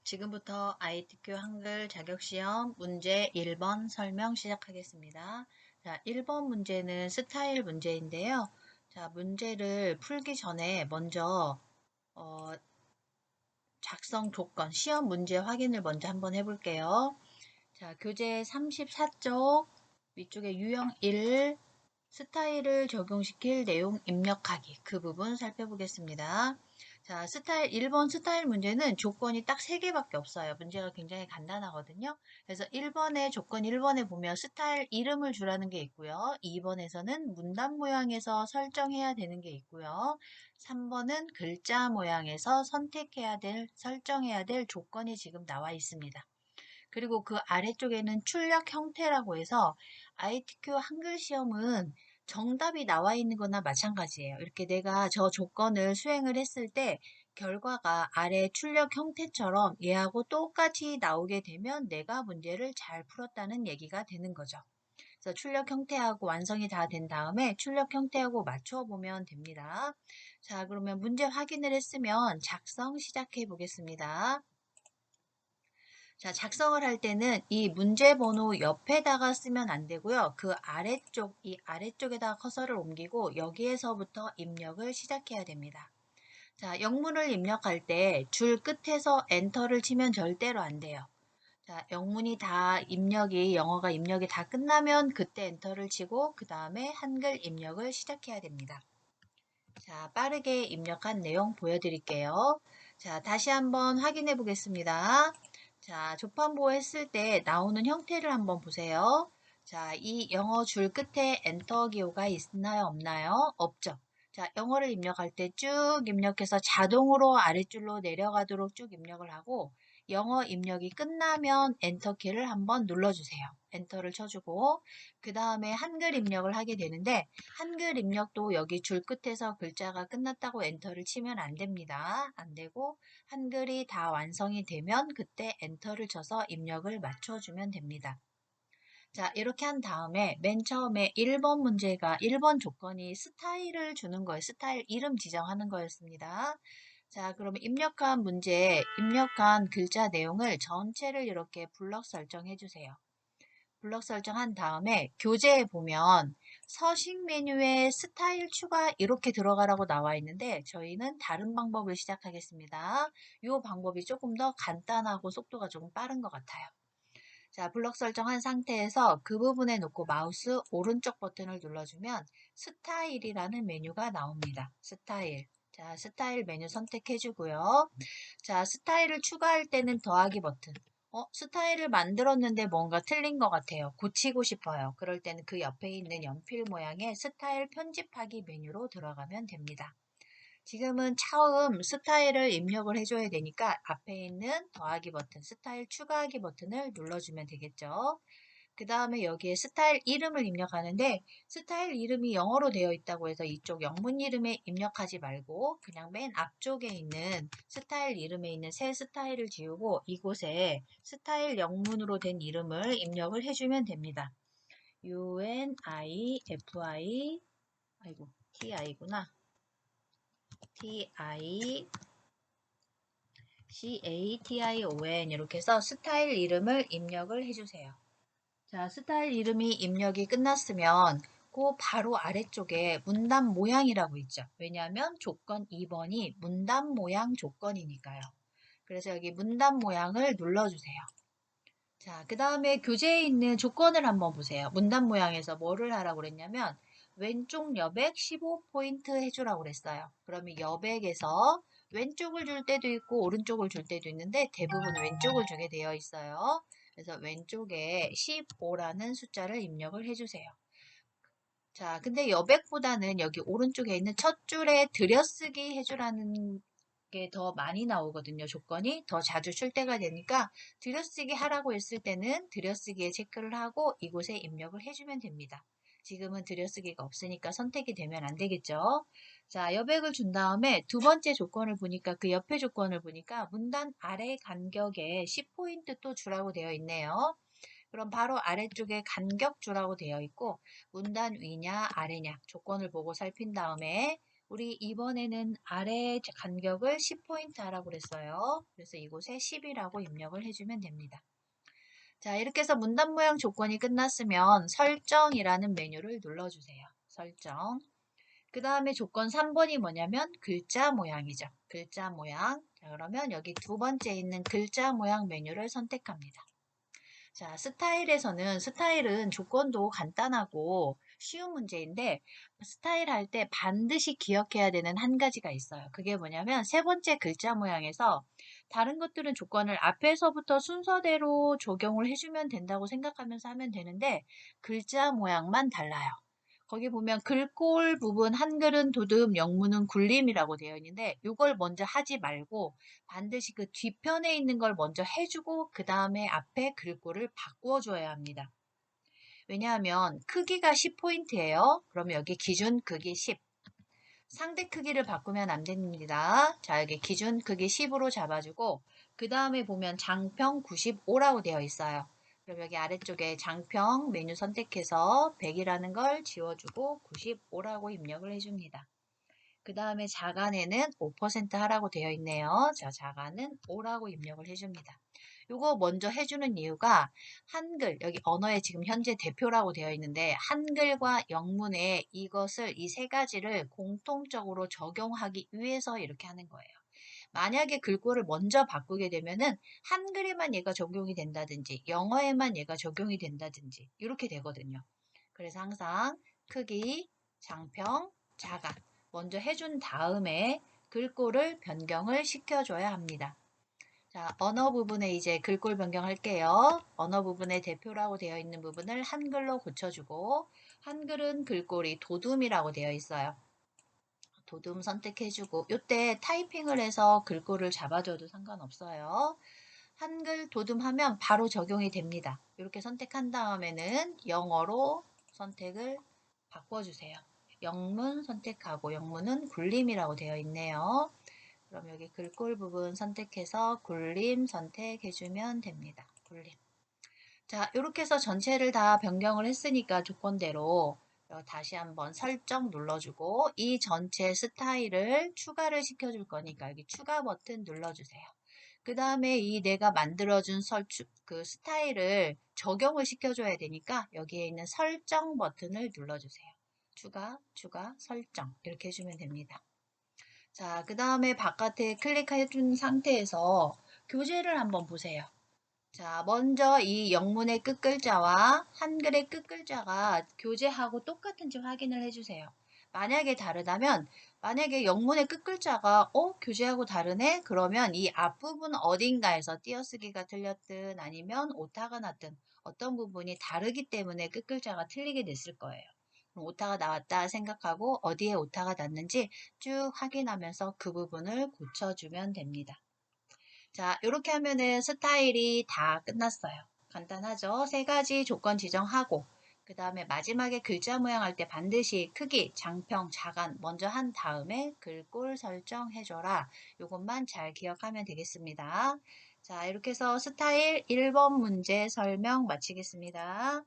지금부터 ITQ 한글 자격시험 문제 1번 설명 시작하겠습니다. 자, 1번 문제는 스타일 문제인데요. 자, 문제를 풀기 전에 먼저 작성 조건, 시험 문제 확인을 먼저 한번 해볼게요. 자, 교재 34쪽 위쪽에 유형 1 스타일을 적용시킬 내용 입력하기 그 부분 살펴보겠습니다. 자, 1번 스타일 문제는 조건이 딱 3개밖에 없어요. 문제가 굉장히 간단하거든요. 그래서 1번에 조건 1번에 보면 스타일 이름을 주라는 게 있고요. 2번에서는 문단 모양에서 설정해야 되는 게 있고요. 3번은 글자 모양에서 설정해야 될 조건이 지금 나와 있습니다. 그리고 그 아래쪽에는 출력 형태라고 해서 ITQ 한글 시험은 정답이 나와 있는 거나 마찬가지예요. 이렇게 내가 저 조건을 수행을 했을 때 결과가 아래 출력 형태처럼 얘하고 똑같이 나오게 되면 내가 문제를 잘 풀었다는 얘기가 되는 거죠. 그래서 출력 형태하고 완성이 다 된 다음에 출력 형태하고 맞춰 보면 됩니다. 자, 그러면 문제 확인을 했으면 작성 시작해 보겠습니다. 자, 작성을 할 때는 이 문제 번호 옆에다가 쓰면 안 되고요. 이 아래쪽에다가 커서를 옮기고 여기에서부터 입력을 시작해야 됩니다. 자, 영문을 입력할 때 줄 끝에서 엔터를 치면 절대로 안 돼요. 자, 영어가 입력이 다 끝나면 그때 엔터를 치고 그 다음에 한글 입력을 시작해야 됩니다. 자, 빠르게 입력한 내용 보여드릴게요. 자, 다시 한번 확인해 보겠습니다. 자, 조판보 했을 때 나오는 형태를 한번 보세요. 자, 이 영어 줄 끝에 엔터 기호가 있나요? 없나요? 없죠. 자, 영어를 입력할 때 쭉 입력해서 자동으로 아랫줄로 내려가도록 쭉 입력을 하고 영어 입력이 끝나면 엔터 키를 한번 눌러주세요. 엔터를 쳐주고 그 다음에 한글 입력을 하게 되는데 한글 입력도 여기 줄 끝에서 글자가 끝났다고 엔터를 치면 안 됩니다. 안 되고 한글이 다 완성이 되면 그때 엔터를 쳐서 입력을 맞춰주면 됩니다. 자, 이렇게 한 다음에 맨 처음에 1번 조건이 스타일을 주는 거예요. 스타일 이름 지정하는 거였습니다. 자, 그러면 입력한 글자 내용을 전체를 이렇게 블럭 설정해 주세요. 블럭 설정한 다음에 교재에 보면 서식 메뉴에 스타일 추가 이렇게 들어가라고 나와 있는데 저희는 다른 방법을 시작하겠습니다. 이 방법이 조금 더 간단하고 속도가 조금 빠른 것 같아요. 자, 블럭 설정한 상태에서 그 부분에 놓고 마우스 오른쪽 버튼을 눌러주면 스타일이라는 메뉴가 나옵니다. 스타일. 자, 스타일 메뉴 선택해주고요. 자, 스타일을 추가할 때는 더하기 버튼. 스타일을 만들었는데 뭔가 틀린 것 같아요. 고치고 싶어요. 그럴 때는 그 옆에 있는 연필 모양의 스타일 편집하기 메뉴로 들어가면 됩니다. 지금은 처음 스타일을 입력을 해줘야 되니까 앞에 있는 더하기 버튼, 스타일 추가하기 버튼을 눌러주면 되겠죠. 그 다음에 여기에 스타일 이름을 입력하는데 스타일 이름이 영어로 되어 있다고 해서 이쪽 영문 이름에 입력하지 말고 그냥 맨 앞쪽에 있는 스타일 이름에 있는 새 스타일을 지우고 이곳에 스타일 영문으로 된 이름을 입력을 해주면 됩니다. UNIFI 아이고 TI구나. TICATION 이렇게 해서 스타일 이름을 입력을 해주세요. 자, 스타일 이름이 입력이 끝났으면 그 바로 아래쪽에 문단 모양이라고 있죠. 왜냐하면 조건 2번이 문단 모양 조건이니까요. 그래서 여기 문단 모양을 눌러주세요. 자, 그 다음에 교재에 있는 조건을 한번 보세요. 문단 모양에서 뭐를 하라고 그랬냐면 왼쪽 여백 15포인트 해주라고 그랬어요. 그러면 여백에서 왼쪽을 줄 때도 있고 오른쪽을 줄 때도 있는데 대부분 왼쪽을 주게 되어 있어요. 그래서 왼쪽에 15라는 숫자를 입력을 해주세요. 자, 근데 여백보다는 여기 오른쪽에 있는 첫 줄에 들여쓰기 해주라는 게 더 많이 나오거든요. 조건이 더 자주 출제가 되니까 들여쓰기 하라고 했을 때는 들여쓰기에 체크를 하고 이곳에 입력을 해주면 됩니다. 지금은 들여쓰기가 없으니까 선택이 되면 안 되겠죠. 자, 여백을 준 다음에 두 번째 조건을 보니까 그 옆에 조건을 보니까 문단 아래 간격에 10포인트 또 주라고 되어 있네요. 그럼 바로 아래쪽에 간격 주라고 되어 있고 문단 위냐 아래냐 조건을 보고 살핀 다음에 우리 이번에는 아래 간격을 10포인트 하라고 그랬어요. 그래서 이곳에 10이라고 입력을 해주면 됩니다. 자, 이렇게 해서 문단 모양 조건이 끝났으면 설정이라는 메뉴를 눌러주세요. 설정. 그 다음에 조건 3번이 뭐냐면 글자 모양이죠. 글자 모양. 자, 그러면 여기 두 번째 있는 글자 모양 메뉴를 선택합니다. 자, 스타일은 조건도 간단하고 쉬운 문제인데 스타일 할 때 반드시 기억해야 되는 한 가지가 있어요. 그게 뭐냐면 세 번째 글자 모양에서 다른 것들은 조건을 앞에서부터 순서대로 적용을 해주면 된다고 생각하면서 하면 되는데 글자 모양만 달라요. 거기 보면 글꼴 부분 한글은 도듬, 영문은 굴림이라고 되어 있는데 이걸 먼저 하지 말고 반드시 그 뒤편에 있는 걸 먼저 해주고 그 다음에 앞에 글꼴을 바꾸어 줘야 합니다. 왜냐하면 크기가 10포인트예요. 그러면 여기 기준 크기 10. 상대 크기를 바꾸면 안 됩니다. 자, 여기 기준 크기 10으로 잡아주고 그 다음에 보면 장평 95라고 되어 있어요. 그럼 여기 아래쪽에 장평 메뉴 선택해서 100이라는 걸 지워주고 95라고 입력을 해줍니다. 그 다음에 자간에는 5% 하라고 되어 있네요. 자, 자간은 5라고 입력을 해줍니다. 요거 먼저 해주는 이유가 한글, 여기 언어의 지금 현재 대표라고 되어 있는데 한글과 영문에 이것을 이 세 가지를 공통적으로 적용하기 위해서 이렇게 하는 거예요. 만약에 글꼴을 먼저 바꾸게 되면은 한글에만 얘가 적용이 된다든지 영어에만 얘가 적용이 된다든지 이렇게 되거든요. 그래서 항상 크기, 장평, 자간 먼저 해준 다음에 글꼴을 변경을 시켜줘야 합니다. 자, 언어 부분에 이제 글꼴 변경할게요. 언어 부분의 대표라고 되어 있는 부분을 한글로 고쳐주고 한글은 글꼴이 도둠이라고 되어 있어요. 도둠 선택해주고 이때 타이핑을 해서 글꼴을 잡아줘도 상관없어요. 한글 도둠하면 바로 적용이 됩니다. 이렇게 선택한 다음에는 영어로 선택을 바꿔주세요. 영문 선택하고 영문은 굴림이라고 되어 있네요. 그럼 여기 글꼴 부분 선택해서 굴림 선택해주면 됩니다. 굴림. 자, 이렇게 해서 전체를 다 변경을 했으니까 조건대로 다시 한번 설정 눌러주고 이 전체 스타일을 추가를 시켜줄 거니까 여기 추가 버튼 눌러주세요. 그 다음에 이 내가 만들어준 그 스타일을 적용을 시켜줘야 되니까 여기에 있는 설정 버튼을 눌러주세요. 추가, 설정 이렇게 해주면 됩니다. 자, 그 다음에 바깥에 클릭해준 상태에서 교재를 한번 보세요. 자, 먼저 이 영문의 끝글자와 한글의 끝글자가 교재하고 똑같은지 확인을 해주세요. 만약에 다르다면, 만약에 영문의 끝글자가 교재하고 다르네? 그러면 이 앞부분 어딘가에서 띄어쓰기가 틀렸든 아니면 오타가 났든 어떤 부분이 다르기 때문에 끝글자가 틀리게 됐을 거예요. 그럼 오타가 나왔다 생각하고 어디에 오타가 났는지 쭉 확인하면서 그 부분을 고쳐주면 됩니다. 자, 이렇게 하면은 스타일이 다 끝났어요. 간단하죠? 세 가지 조건 지정하고 그 다음에 마지막에 글자 모양 할 때 반드시 크기, 장평, 자간 먼저 한 다음에 글꼴 설정해줘라. 이것만 잘 기억하면 되겠습니다. 자, 이렇게 해서 스타일 1번 문제 설명 마치겠습니다.